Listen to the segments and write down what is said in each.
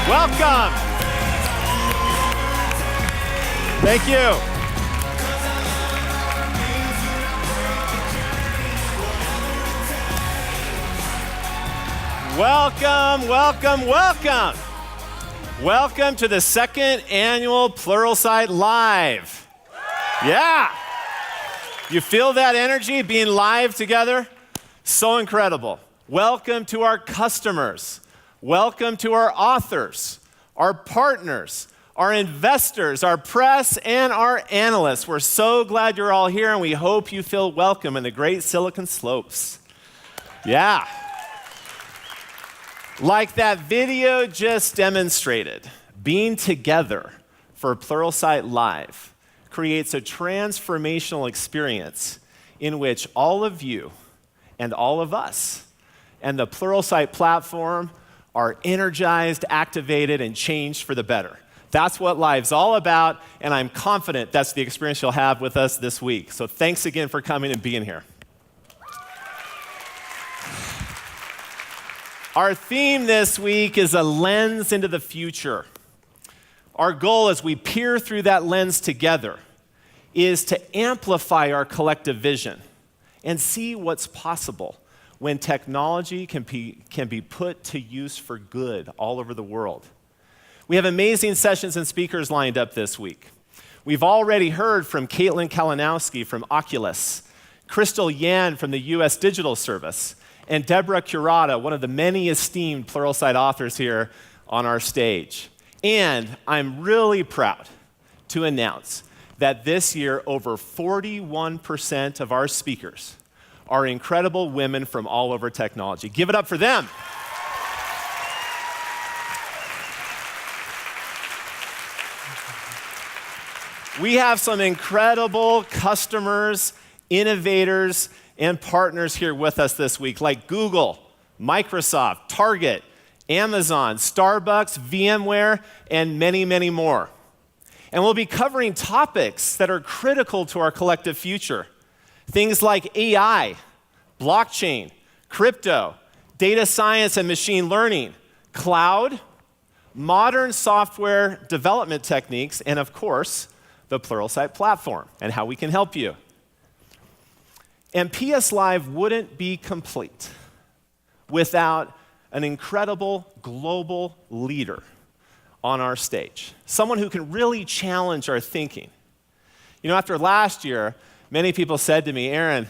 Welcome. Thank you. Welcome, welcome, welcome. Welcome to the second annual Pluralsight Live. Yeah. You feel that energy being live together? So incredible. Welcome to our customers. Welcome to our authors, our partners, our investors, our press, and our analysts. We're so glad you're all here, and we hope you feel welcome in the great Silicon Slopes. Yeah. Like that video just demonstrated, being together for Pluralsight Live creates a transformational experience in which all of you and all of us and the Pluralsight platform are energized, activated, and changed for the better. That's what Live's all about, and I'm confident that's the experience you'll have with us this week. So thanks again for coming and being here. Our theme this week is a lens into the future. Our goal as we peer through that lens together is to amplify our collective vision and see what's possible when technology can be put to use for good all over the world. We have amazing sessions and speakers lined up this week. We've already heard from Caitlin Kalinowski from Oculus, Crystal Yan from the US Digital Service, and Deborah Curata, one of the many esteemed Pluralsight authors here on our stage. And I'm really proud to announce that this year, over 41% of our speakers are incredible women from all over technology. Give it up for them. We have some incredible customers, innovators, and partners here with us this week, like Google, Microsoft, Target, Amazon, Starbucks, VMware, and many, many more. And we'll be covering topics that are critical to our collective future. Things like AI, blockchain, crypto, data science and machine learning, cloud, modern software development techniques, and of course, the Pluralsight platform and how we can help you. And PS Live wouldn't be complete without an incredible global leader on our stage, someone who can really challenge our thinking. You know, after last year, many people said to me, Aaron,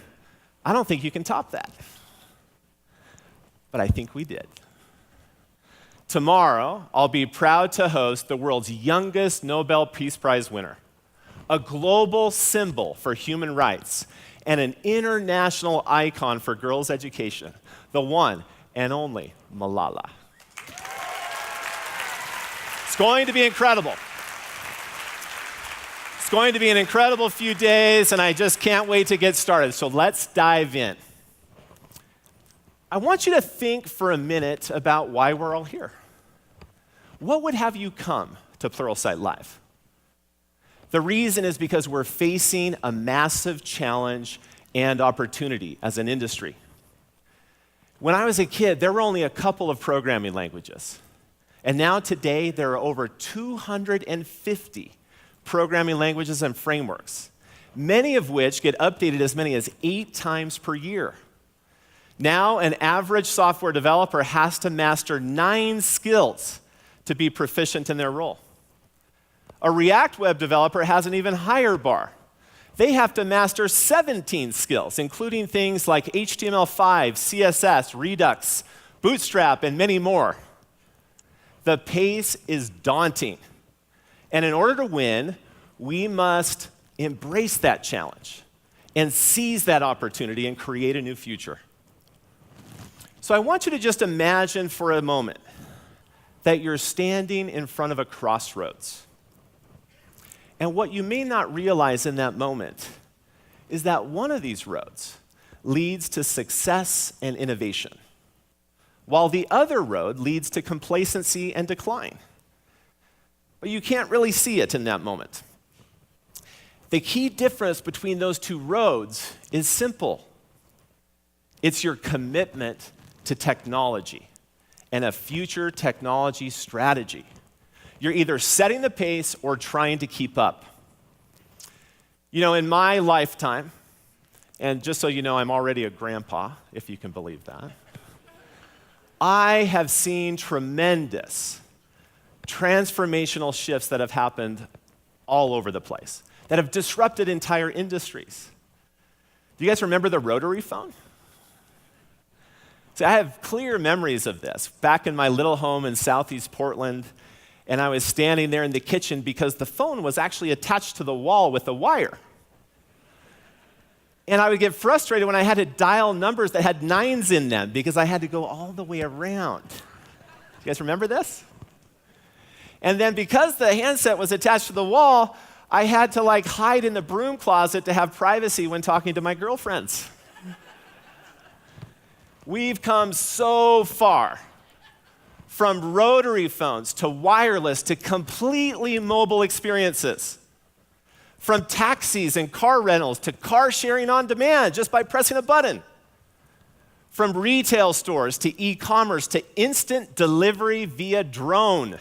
I don't think you can top that. But I think we did. Tomorrow, I'll be proud to host the world's youngest Nobel Peace Prize winner, a global symbol for human rights, and an international icon for girls' education, the one and only Malala. It's going to be incredible. It's going to be an incredible few days, and I just can't wait to get started. So let's dive in. I want you to think for a minute about why we're all here. What would have you come to Pluralsight Live? The reason is because we're facing a massive challenge and opportunity as an industry. When I was a kid, there were only a couple of programming languages. And now today, there are over 250 programming languages and frameworks, many of which get updated as many as 8 times per year. Now, an average software developer has to master 9 skills to be proficient in their role. A React web developer has an even higher bar. They have to master 17 skills, including things like HTML5, CSS, Redux, Bootstrap, and many more. The pace is daunting. And in order to win, we must embrace that challenge and seize that opportunity and create a new future. So I want you to just imagine for a moment that you're standing in front of a crossroads. And what you may not realize in that moment is that one of these roads leads to success and innovation, while the other road leads to complacency and decline. But you can't really see it in that moment. The key difference between those two roads is simple. It's your commitment to technology and a future technology strategy. You're either setting the pace or trying to keep up. You know, in my lifetime, and just so you know, I'm already a grandpa, if you can believe that, I have seen tremendous transformational shifts that have happened all over the place, that have disrupted entire industries. Do you guys remember the rotary phone? So I have clear memories of this. Back in my little home in Southeast Portland, and I was standing there in the kitchen because the phone was actually attached to the wall with a wire. And I would get frustrated when I had to dial numbers that had 9s in them because I had to go all the way around. You guys remember this? And then because the handset was attached to the wall, I had to hide in the broom closet to have privacy when talking to my girlfriends. We've come so far from rotary phones to wireless to completely mobile experiences. From taxis and car rentals to car sharing on demand just by pressing a button. From retail stores to e-commerce to instant delivery via drone.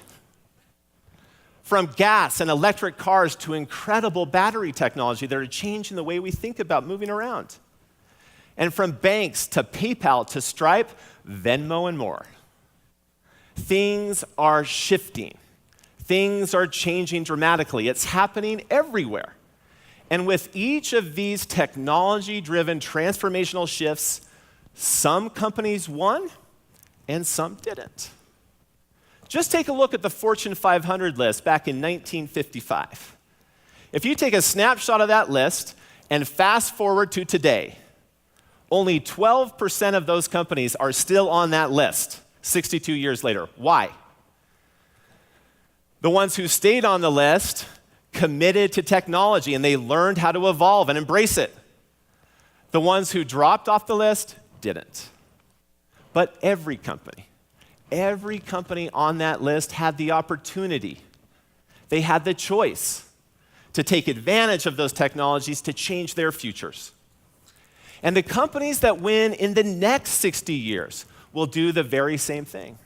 From gas and electric cars to incredible battery technology that are changing the way we think about moving around. And from banks to PayPal to Stripe, Venmo, and more. Things are shifting. Things are changing dramatically. It's happening everywhere. And with each of these technology-driven transformational shifts, some companies won and some didn't. Just take a look at the Fortune 500 list back in 1955. If you take a snapshot of that list and fast forward to today, only 12% of those companies are still on that list 62 years later. Why? The ones who stayed on the list committed to technology and they learned how to evolve and embrace it. The ones who dropped off the list didn't. But every company on that list had the opportunity. They had the choice to take advantage of those technologies to change their futures. And the companies that win in the next 60 years will do the very same thing.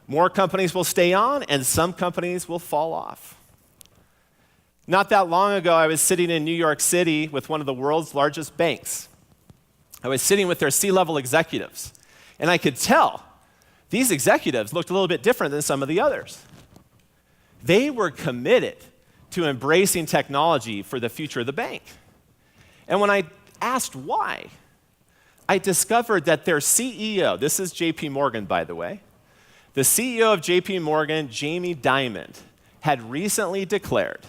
More companies will stay on, and some companies will fall off. Not that long ago, I was sitting in New York City with one of the world's largest banks. I was sitting with their C-level executives, and I could tell these executives looked a little bit different than some of the others. They were committed to embracing technology for the future of the bank. And when I asked why, I discovered that their CEO, this is JP Morgan, by the way, the CEO of JP Morgan, Jamie Dimon, had recently declared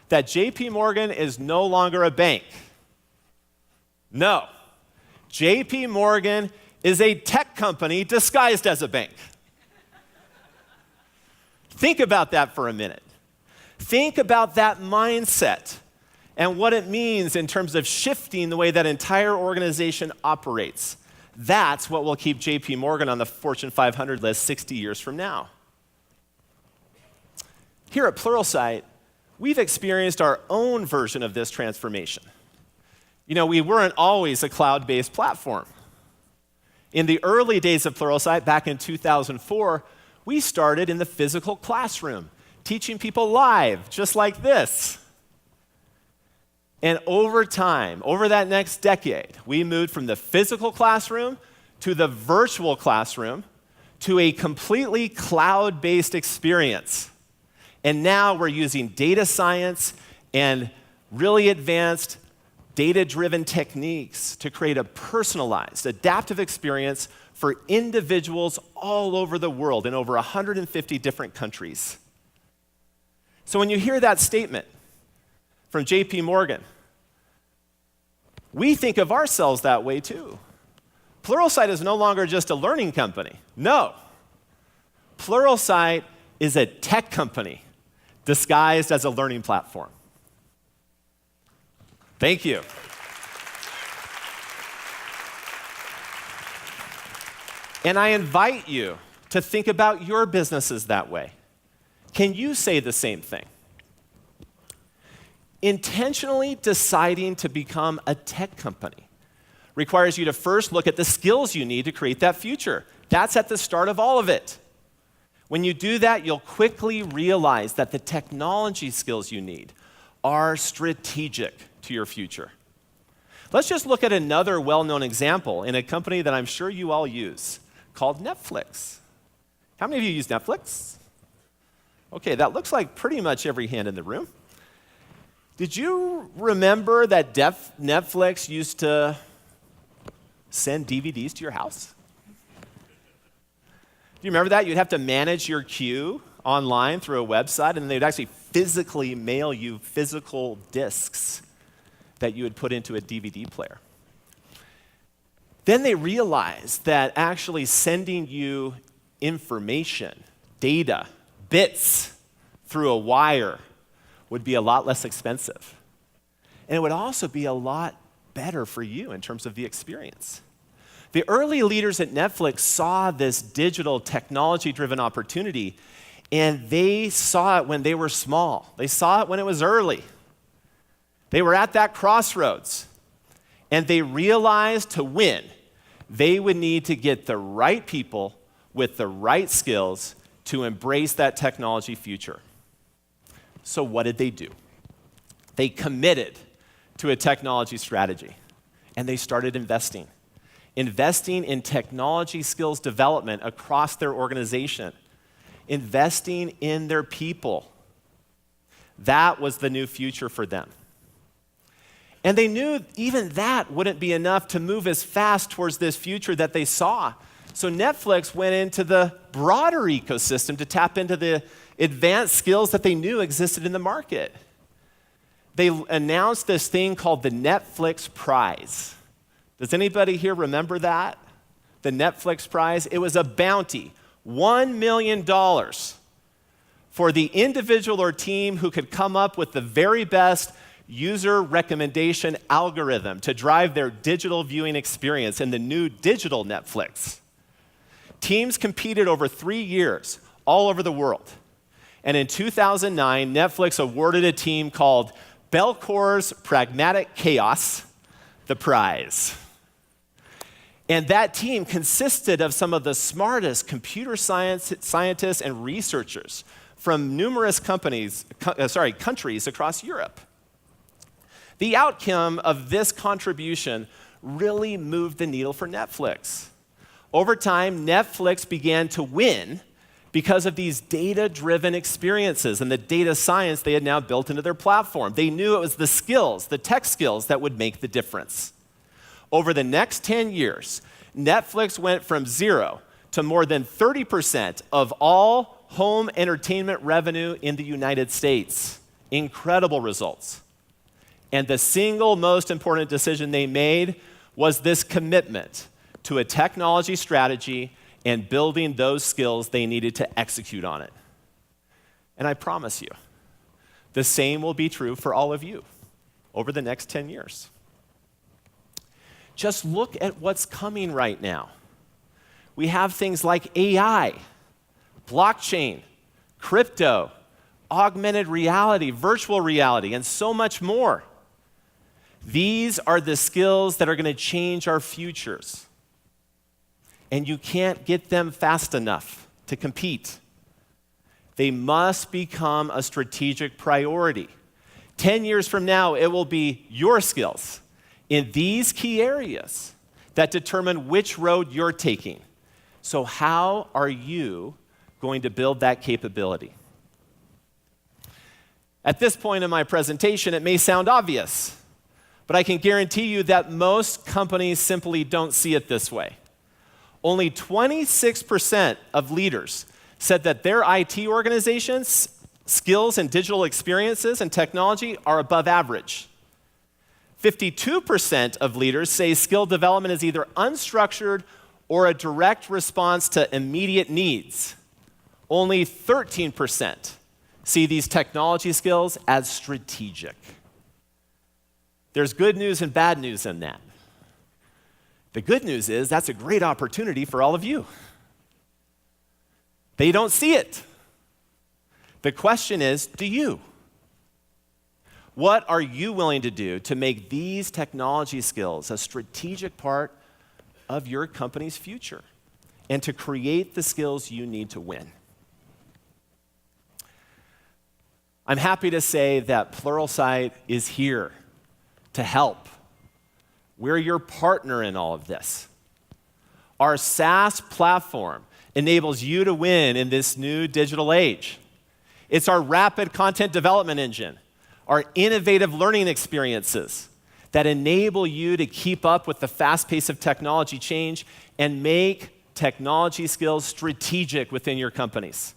that JP Morgan is no longer a bank. No, JP Morgan is a tech company disguised as a bank. Think about that for a minute. Think about that mindset and what it means in terms of shifting the way that entire organization operates. That's what will keep JP Morgan on the Fortune 500 list 60 years from now. Here at Pluralsight, we've experienced our own version of this transformation. You know, we weren't always a cloud-based platform. In the early days of Pluralsight, back in 2004, we started in the physical classroom, teaching people live, just like this. And over time, over that next decade, we moved from the physical classroom to the virtual classroom to a completely cloud-based experience. And now we're using data science and really advanced data-driven techniques to create a personalized, adaptive experience for individuals all over the world in over 150 different countries. So when you hear that statement from JP Morgan, we think of ourselves that way too. Pluralsight is no longer just a learning company. No. Pluralsight is a tech company disguised as a learning platform. Thank you. And I invite you to think about your businesses that way. Can you say the same thing? Intentionally deciding to become a tech company requires you to first look at the skills you need to create that future. That's at the start of all of it. When you do that, you'll quickly realize that the technology skills you need are strategic to your future. Let's just look at another well-known example in a company that I'm sure you all use called Netflix. How many of you use Netflix? Okay, that looks like pretty much every hand in the room. Did you remember that Netflix used to send DVDs to your house? Do you remember that? You'd have to manage your queue online through a website, and they'd actually physically mail you physical discs that you would put into a DVD player. Then they realized that actually sending you information, data, bits through a wire would be a lot less expensive. And it would also be a lot better for you in terms of the experience. The early leaders at Netflix saw this digital technology-driven opportunity, and they saw it when they were small. They saw it when it was early. They were at that crossroads, and they realized to win, they would need to get the right people with the right skills to embrace that technology future. So what did they do? They committed to a technology strategy, and they started investing in technology skills development across their organization, investing in their people. That was the new future for them. And they knew even that wouldn't be enough to move as fast towards this future that they saw. So Netflix went into the broader ecosystem to tap into the advanced skills that they knew existed in the market. They announced this thing called the Netflix Prize. Does anybody here remember that? The Netflix Prize? It was a bounty, $1 million for the individual or team who could come up with the very best user recommendation algorithm to drive their digital viewing experience in the new digital Netflix. Teams competed over 3 years all over the world. And in 2009, Netflix awarded a team called Belcor's Pragmatic Chaos the prize. And that team consisted of some of the smartest computer scientists and researchers from numerous countries across Europe. The outcome of this contribution really moved the needle for Netflix. Over time, Netflix began to win because of these data-driven experiences and the data science they had now built into their platform. They knew it was the skills, the tech skills, that would make the difference. Over the next 10 years, Netflix went from 0 to more than 30% of all home entertainment revenue in the United States. Incredible results. And the single most important decision they made was this commitment to a technology strategy and building those skills they needed to execute on it. And I promise you, the same will be true for all of you over the next 10 years. Just look at what's coming right now. We have things like AI, blockchain, crypto, augmented reality, virtual reality, and so much more. These are the skills that are going to change our futures. And you can't get them fast enough to compete. They must become a strategic priority. 10 years from now, it will be your skills in these key areas that determine which road you're taking. So how are you going to build that capability? At this point in my presentation, it may sound obvious, but I can guarantee you that most companies simply don't see it this way. Only 26% of leaders said that their IT organizations' skills and digital experiences and technology are above average. 52% of leaders say skill development is either unstructured or a direct response to immediate needs. Only 13% see these technology skills as strategic. There's good news and bad news in that. The good news is that's a great opportunity for all of you. They don't see it. The question is, do you? What are you willing to do to make these technology skills a strategic part of your company's future and to create the skills you need to win? I'm happy to say that Pluralsight is here to help. We're your partner in all of this. Our SaaS platform enables you to win in this new digital age. It's our rapid content development engine, our innovative learning experiences that enable you to keep up with the fast pace of technology change and make technology skills strategic within your companies.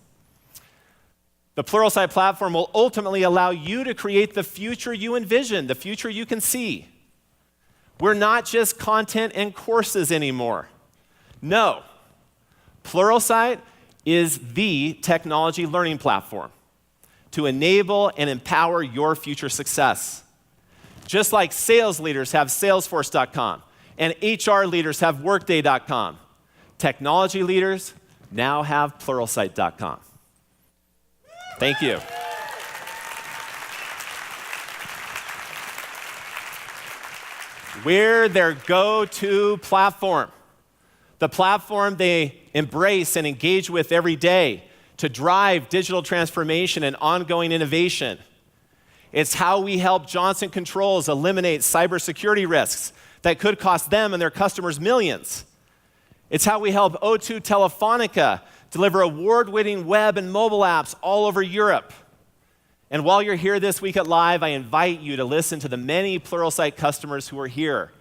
The Pluralsight platform will ultimately allow you to create the future you envision, the future you can see. We're not just content and courses anymore. No, Pluralsight is the technology learning platform to enable and empower your future success. Just like sales leaders have Salesforce.com and HR leaders have Workday.com, technology leaders now have Pluralsight.com. Thank you. We're their go-to platform, the platform they embrace and engage with every day to drive digital transformation and ongoing innovation. It's how we help Johnson Controls eliminate cybersecurity risks that could cost them and their customers millions. It's how we help O2 Telefonica deliver award-winning web and mobile apps all over Europe. And while you're here this week at Live, I invite you to listen to the many Pluralsight customers who are here,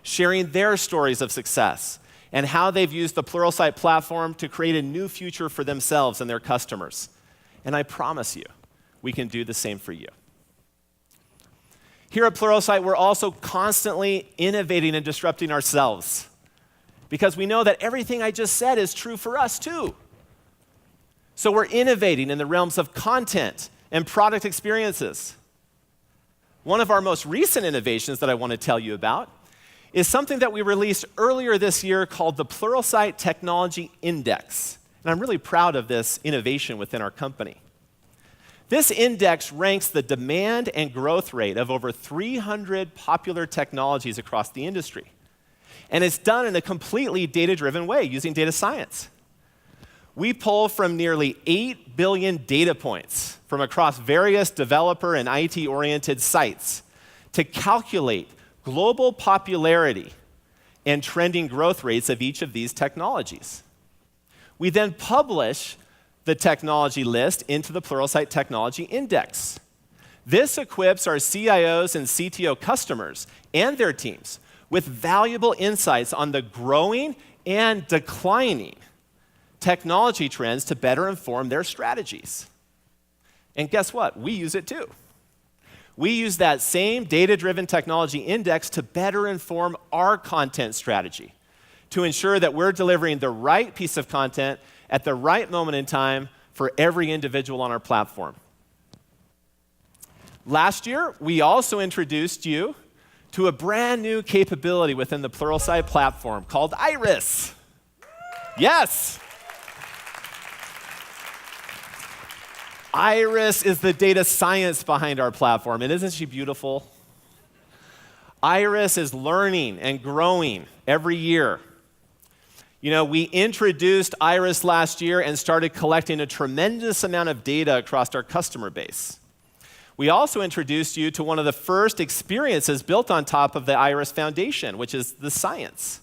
sharing their stories of success and how they've used the Pluralsight platform to create a new future for themselves and their customers. And I promise you, we can do the same for you. Here at Pluralsight, we're also constantly innovating and disrupting ourselves because we know that everything I just said is true for us too. So we're innovating in the realms of content and product experiences. One of our most recent innovations that I want to tell you about is something that we released earlier this year called the Pluralsight Technology Index. And I'm really proud of this innovation within our company. This index ranks the demand and growth rate of over 300 popular technologies across the industry. And it's done in a completely data-driven way using data science. We pull from nearly 8 billion data points from across various developer and IT-oriented sites to calculate global popularity and trending growth rates of each of these technologies. We then publish the technology list into the Pluralsight Technology Index. This equips our CIOs and CTO customers and their teams with valuable insights on the growing and declining technology trends to better inform their strategies. And guess what? We use it too. We use that same data-driven technology index to better inform our content strategy, to ensure that we're delivering the right piece of content at the right moment in time for every individual on our platform. Last year, we also introduced you to a brand new capability within the Pluralsight platform called Iris. Yes! Iris is the data science behind our platform, and isn't she beautiful? Iris is learning and growing every year. You know, we introduced Iris last year and started collecting a tremendous amount of data across our customer base. We also introduced you to one of the first experiences built on top of the Iris Foundation, which is the science.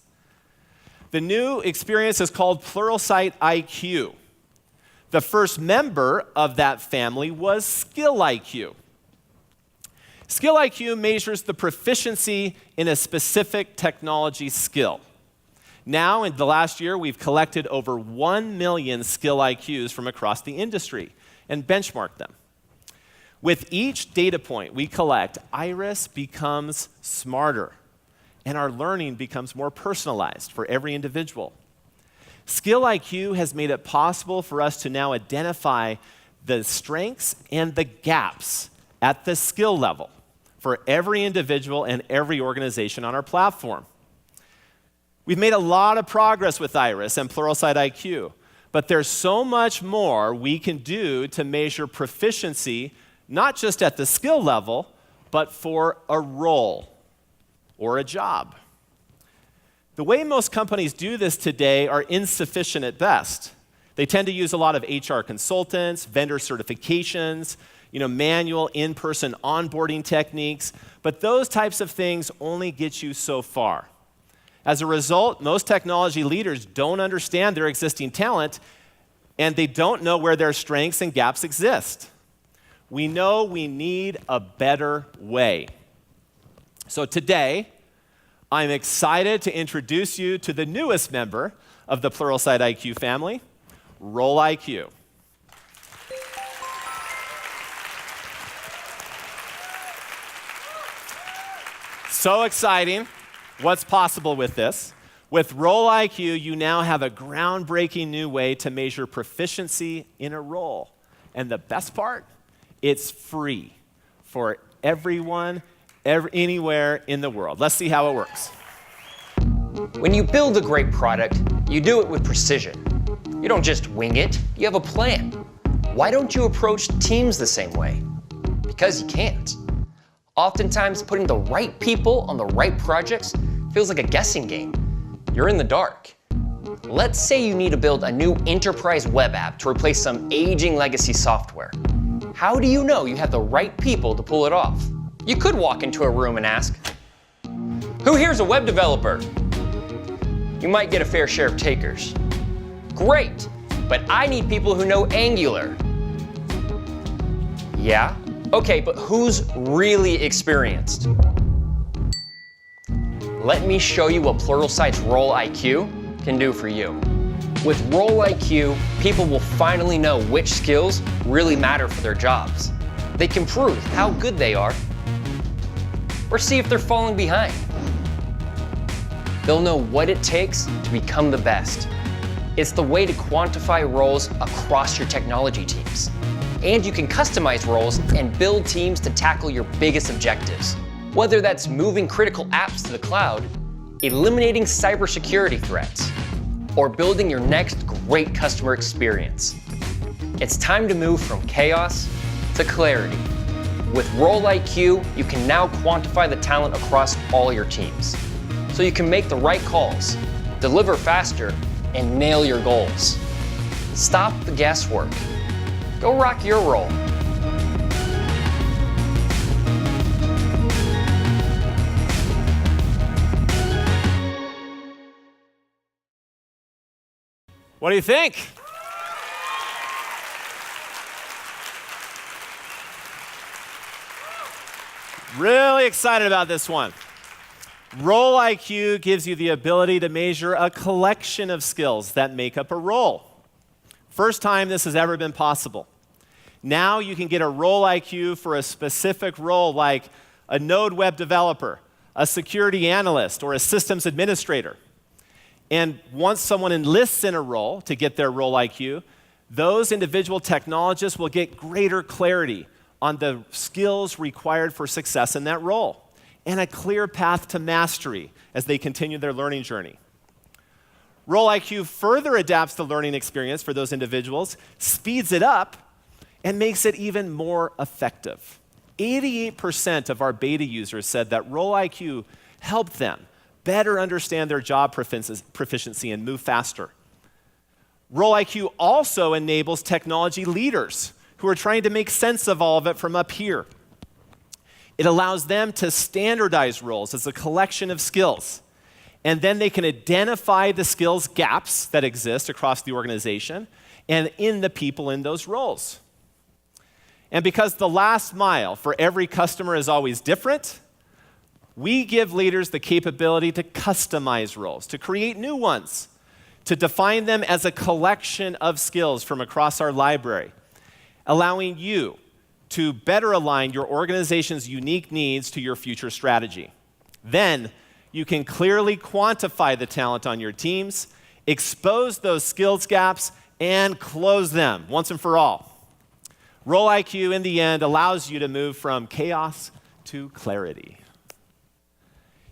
The new experience is called Pluralsight IQ. The first member of that family was Skill IQ. Skill IQ measures the proficiency in a specific technology skill. Now, in the last year, we've collected over 1 million Skill IQs from across the industry and benchmarked them. With each data point we collect, Iris becomes smarter, and our learning becomes more personalized for every individual. Skill IQ has made it possible for us to now identify the strengths and the gaps at the skill level for every individual and every organization on our platform. We've made a lot of progress with Iris and Pluralsight IQ, but there's so much more we can do to measure proficiency, not just at the skill level, but for a role or a job. The way most companies do this today are insufficient at best. They tend to use a lot of HR consultants, vendor certifications, manual in-person onboarding techniques, but those types of things only get you so far. As a result, most technology leaders don't understand their existing talent, and they don't know where their strengths and gaps exist. We know we need a better way. So today, I'm excited to introduce you to the newest member of the Pluralsight IQ family, Role IQ. So exciting. What's possible with this? With Role IQ, you now have a groundbreaking new way to measure proficiency in a role. And the best part, it's free for everyone, anywhere in the world. Let's see how it works. When you build a great product, you do it with precision. You don't just wing it, you have a plan. Why don't you approach teams the same way? Because you can't. Oftentimes, putting the right people on the right projects feels like a guessing game. You're in the dark. Let's say you need to build a new enterprise web app to replace some aging legacy software. How do you know you have the right people to pull it off? You could walk into a room and ask, "Who here's a web developer?" You might get a fair share of takers. Great, but I need people who know Angular. Yeah? Okay, but who's really experienced? Let me show you what Pluralsight's Role IQ can do for you. With Role IQ, people will finally know which skills really matter for their jobs. They can prove how good they are, or see if they're falling behind. They'll know what it takes to become the best. It's the way to quantify roles across your technology teams. And you can customize roles and build teams to tackle your biggest objectives. Whether that's moving critical apps to the cloud, eliminating cybersecurity threats, or building your next great customer experience. It's time to move from chaos to clarity. With Role IQ, you can now quantify the talent across all your teams, so you can make the right calls, deliver faster, and nail your goals. Stop the guesswork. Go rock your role. What do you think? Really excited about this one. Role IQ gives you the ability to measure a collection of skills that make up a role. First time this has ever been possible. Now you can get a Role IQ for a specific role like a Node web developer, a security analyst, or a systems administrator. And once someone enlists in a role to get their Role IQ, those individual technologists will get greater clarity on the skills required for success in that role and a clear path to mastery as they continue their learning journey. Role IQ further adapts the learning experience for those individuals, speeds it up, and makes it even more effective. 88% of our beta users said that Role IQ helped them better understand their job proficiency and move faster. Role IQ also enables technology leaders who are trying to make sense of all of it from up here. It allows them to standardize roles as a collection of skills, and then they can identify the skills gaps that exist across the organization and in the people in those roles. And because the last mile for every customer is always different, we give leaders the capability to customize roles, to create new ones, to define them as a collection of skills from across our library, allowing you to better align your organization's unique needs to your future strategy. Then, you can clearly quantify the talent on your teams, expose those skills gaps, and close them once and for all. Role IQ, in the end, allows you to move from chaos to clarity.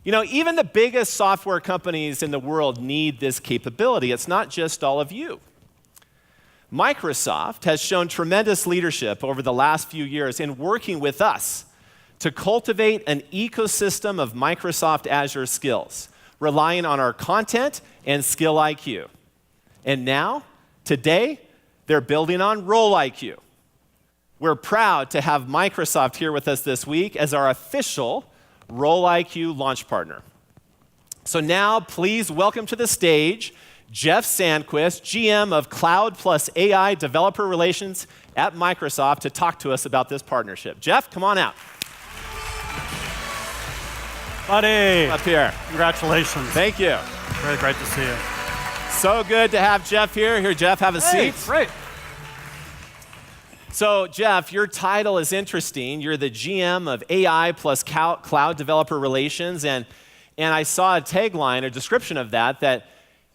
Even the biggest software companies in the world need this capability. It's not just all of you. Microsoft has shown tremendous leadership over the last few years in working with us to cultivate an ecosystem of Microsoft Azure skills, relying on our content and skill IQ. And now, today, they're building on Role IQ. We're proud to have Microsoft here with us this week as our official Role IQ launch partner. So now, please welcome to the stage Jeff Sandquist, GM of Cloud plus AI Developer Relations at Microsoft, to talk to us about this partnership. Jeff, come on out. Buddy. Up here. Congratulations. Thank you. Very great to see you. So good to have Jeff here. Here, Jeff, have a seat. Great. So, Jeff, your title is interesting. You're the GM of AI plus Cloud Developer Relations, and I saw a tagline, a description of that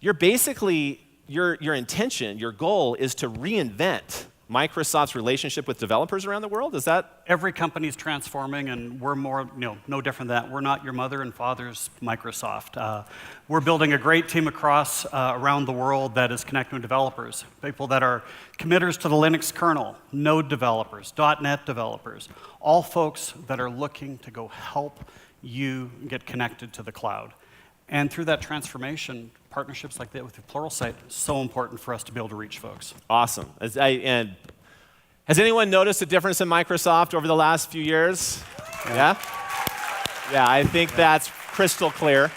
you're basically, your intention, your goal is to reinvent Microsoft's relationship with developers around the world. Is that? Every company's transforming, and we're no different than that. We're not your mother and father's Microsoft. We're building a great team across around the world that is connecting with developers, people that are committers to the Linux kernel, Node developers, .NET developers, all folks that are looking to go help you get connected to the cloud. And through that transformation, partnerships like that with Pluralsight is so important for us to be able to reach folks. Awesome. And has anyone noticed a difference in Microsoft over the last few years? Yeah? Yeah, I think that's crystal clear.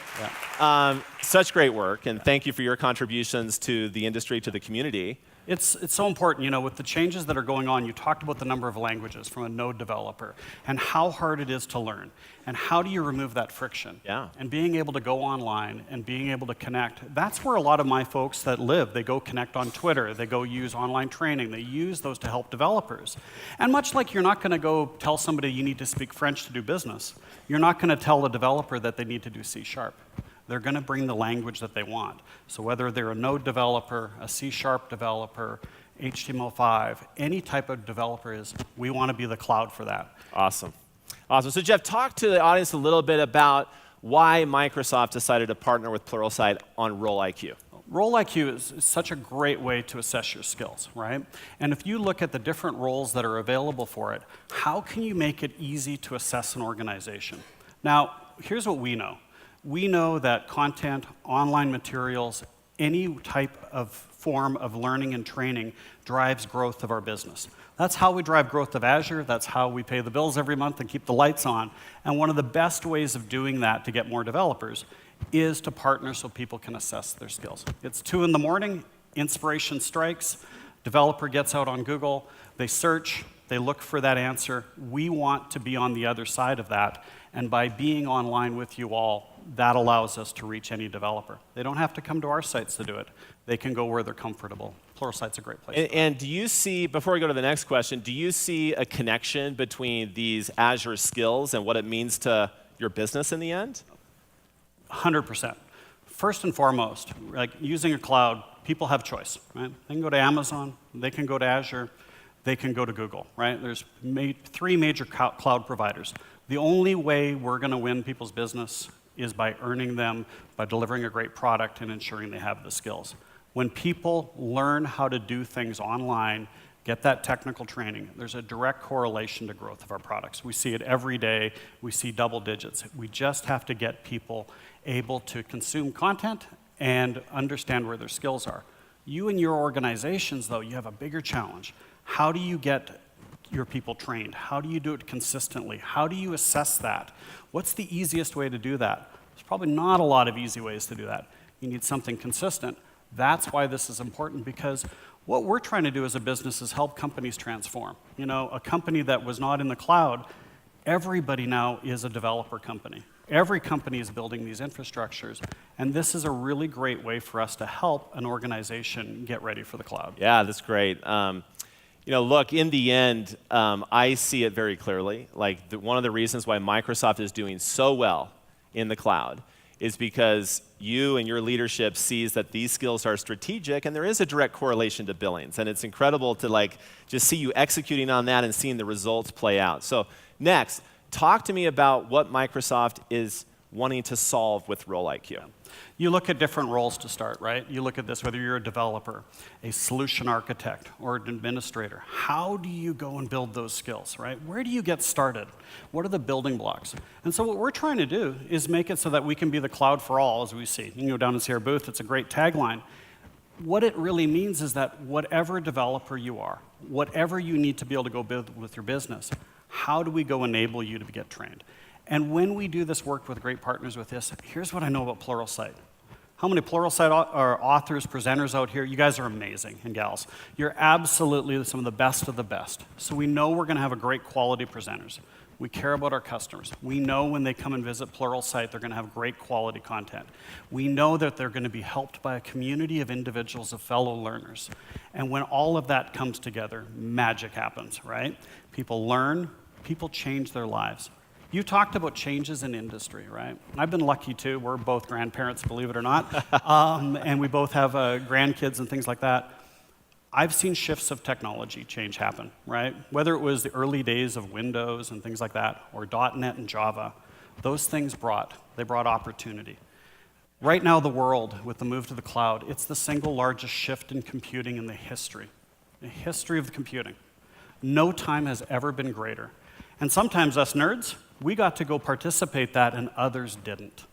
Yeah. Such great work, and thank you for your contributions to the industry, to the community. It's so important, with the changes that are going on. You talked about the number of languages from a Node developer and how hard it is to learn. And how do you remove that friction? Yeah. And being able to go online and being able to connect, that's where a lot of my folks that live. They go connect on Twitter, they go use online training, they use those to help developers. And much like you're not going to go tell somebody you need to speak French to do business, you're not going to tell a developer that they need to do C#. They're going to bring the language that they want. So whether they're a Node developer, a C# developer, HTML5, any type of developer we want to be the cloud for that. Awesome. So Jeff, talk to the audience a little bit about why Microsoft decided to partner with Pluralsight on Role IQ. Role IQ is such a great way to assess your skills, right? And if you look at the different roles that are available for it, how can you make it easy to assess an organization? Now, here's what we know. We know that content, online materials, any type of form of learning and training drives growth of our business. That's how we drive growth of Azure. That's how we pay the bills every month and keep the lights on. And one of the best ways of doing that to get more developers is to partner so people can assess their skills. It's 2 in the morning, inspiration strikes, developer gets out on Google, they search, they look for that answer. We want to be on the other side of that. And by being online with you all, that allows us to reach any developer. They don't have to come to our sites to do it. They can go where they're comfortable. Pluralsight's a great place. And do you see, before we go to the next question, do you see a connection between these Azure skills and what it means to your business in the end? 100%. First and foremost, like using a cloud, people have choice, right? They can go to Amazon, they can go to Azure, they can go to Google, right? There's 3 major cloud providers. The only way we're going to win people's business is by earning them, by delivering a great product and ensuring they have the skills. When people learn how to do things online, get that technical training, there's a direct correlation to growth of our products. We see it every day. We see double digits. We just have to get people able to consume content and understand where their skills are. You and your organizations, though, you have a bigger challenge. How do you get your people trained? How do you do it consistently? How do you assess that? What's the easiest way to do that? There's probably not a lot of easy ways to do that. You need something consistent. That's why this is important, because what we're trying to do as a business is help companies transform. A company that was not in the cloud, everybody now is a developer company. Every company is building these infrastructures, and this is a really great way for us to help an organization get ready for the cloud. Yeah, that's great. Look, in the end, I see it very clearly. One of the reasons why Microsoft is doing so well in the cloud is because you and your leadership sees that these skills are strategic, and there is a direct correlation to billings. And it's incredible to just see you executing on that and seeing the results play out. So next, talk to me about what Microsoft is wanting to solve with Role IQ. You look at different roles to start, right? You look at this, whether you're a developer, a solution architect, or an administrator. How do you go and build those skills, right? Where do you get started? What are the building blocks? And so what we're trying to do is make it so that we can be the cloud for all, as we see. You can go down and see our booth. It's a great tagline. What it really means is that whatever developer you are, whatever you need to be able to go build with your business, how do we go enable you to get trained? And when we do this work with great partners with this, here's what I know about Pluralsight. How many Pluralsight authors, presenters out here? You guys are amazing, and gals. You're absolutely some of the best of the best. So we know we're going to have a great quality presenters. We care about our customers. We know when they come and visit Pluralsight, they're going to have great quality content. We know that they're going to be helped by a community of individuals, of fellow learners. And when all of that comes together, magic happens, right? People learn, people change their lives. You talked about changes in industry, right? I've been lucky too. We're both grandparents, believe it or not. And we both have grandkids and things like that. I've seen shifts of technology change happen, right? Whether it was the early days of Windows and things like that, or .NET and Java, those things brought opportunity. Right now, the world, with the move to the cloud, it's the single largest shift in computing in the history of computing. No time has ever been greater. And sometimes us nerds, we got to go participate that and others didn't.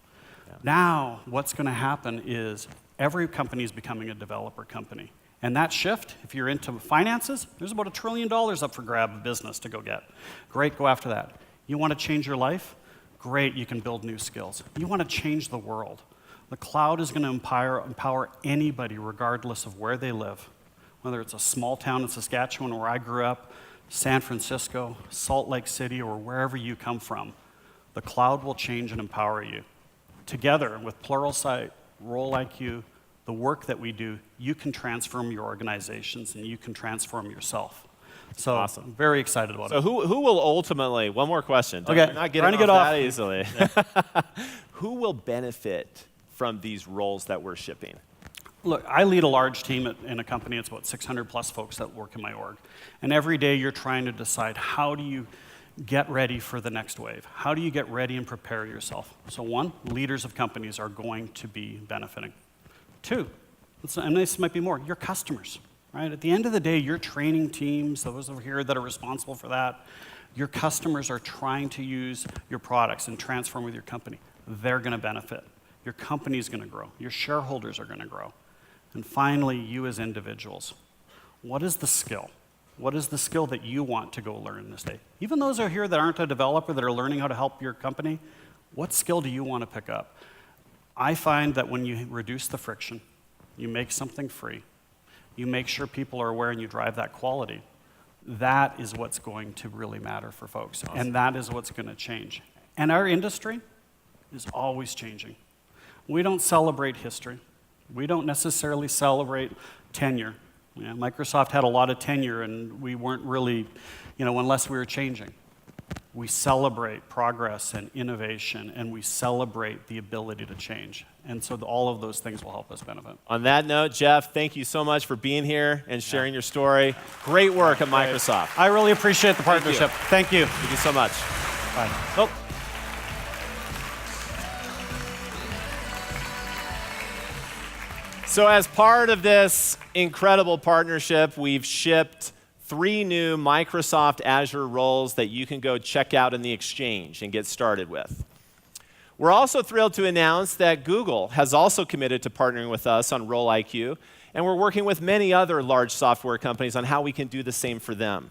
Yeah. Now, what's going to happen is every company is becoming a developer company. And that shift, if you're into finances, there's about $1 trillion up for grab of business to go get. Great, go after that. You want to change your life? Great, you can build new skills. You want to change the world. The cloud is going to empower anybody regardless of where they live. Whether it's a small town in Saskatchewan where I grew up, San Francisco, Salt Lake City, or wherever you come from, the cloud will change and empower you. Together with Pluralsight, Role Like You, the work that we do, you can transform your organizations and you can transform yourself. So awesome. I'm very excited about it. So who will ultimately, one more question. Okay, you're not getting off that easily. Who will benefit from these roles that we're shipping? Look, I lead a large team in a company. It's about 600 plus folks that work in my org. And every day you're trying to decide, how do you get ready for the next wave? How do you get ready and prepare yourself? So one, leaders of companies are going to be benefiting. Two, and this might be more, your customers, right? At the end of the day, you're training teams, those over here that are responsible for that. Your customers are trying to use your products and transform with your company. They're going to benefit. Your company's going to grow. Your shareholders are going to grow. And finally, you as individuals, what is the skill? What is the skill that you want to go learn this day? Even those are here that aren't a developer, that are learning how to help your company, what skill do you want to pick up? I find that when you reduce the friction, you make something free, you make sure people are aware and you drive that quality, that is what's going to really matter for folks. Awesome. And that is what's going to change. And our industry is always changing. We don't celebrate history. We don't necessarily celebrate tenure. Microsoft had a lot of tenure and we weren't really, unless we were changing. We celebrate progress and innovation, and we celebrate the ability to change. And so all of those things will help us benefit. On that note, Jeff, thank you so much for being here and sharing your story. Great work at Microsoft. I really appreciate the partnership. Thank you. Thank you so much. Bye. Oh. So as part of this incredible partnership, we've shipped 3 new Microsoft Azure roles that you can go check out in the Exchange and get started with. We're also thrilled to announce that Google has also committed to partnering with us on Role Like You, and we're working with many other large software companies on how we can do the same for them.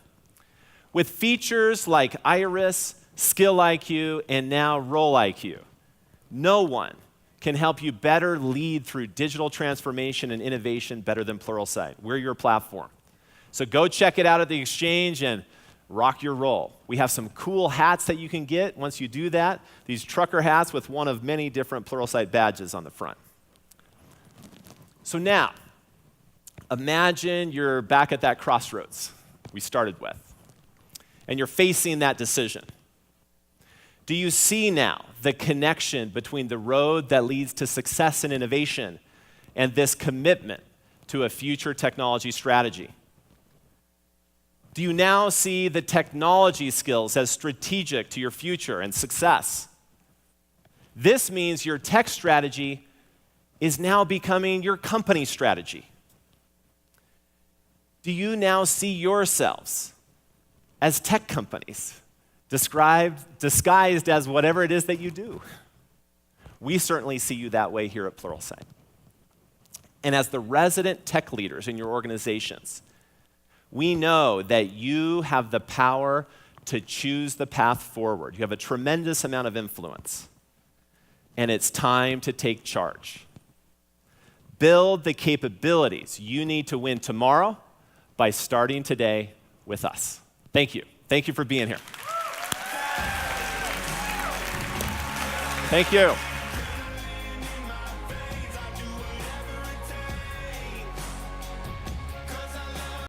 With features like Iris, Skill Like You, and now Role Like You, no one can help you better lead through digital transformation and innovation better than Pluralsight. We're your platform. So go check it out at the Exchange and rock your role. We have some cool hats that you can get once you do that. These trucker hats with one of many different Pluralsight badges on the front. So now, imagine you're back at that crossroads we started with, and you're facing that decision. Do you see now the connection between the road that leads to success and innovation and this commitment to a future technology strategy? Do you now see the technology skills as strategic to your future and success? This means your tech strategy is now becoming your company strategy? Do you now see yourselves as tech companies, disguised as whatever it is that you do? We certainly see you that way here at Pluralsight. And as the resident tech leaders in your organizations, we know that you have the power to choose the path forward. You have a tremendous amount of influence, and it's time to take charge. Build the capabilities you need to win tomorrow by starting today with us. Thank you. Thank you for being here. Thank you.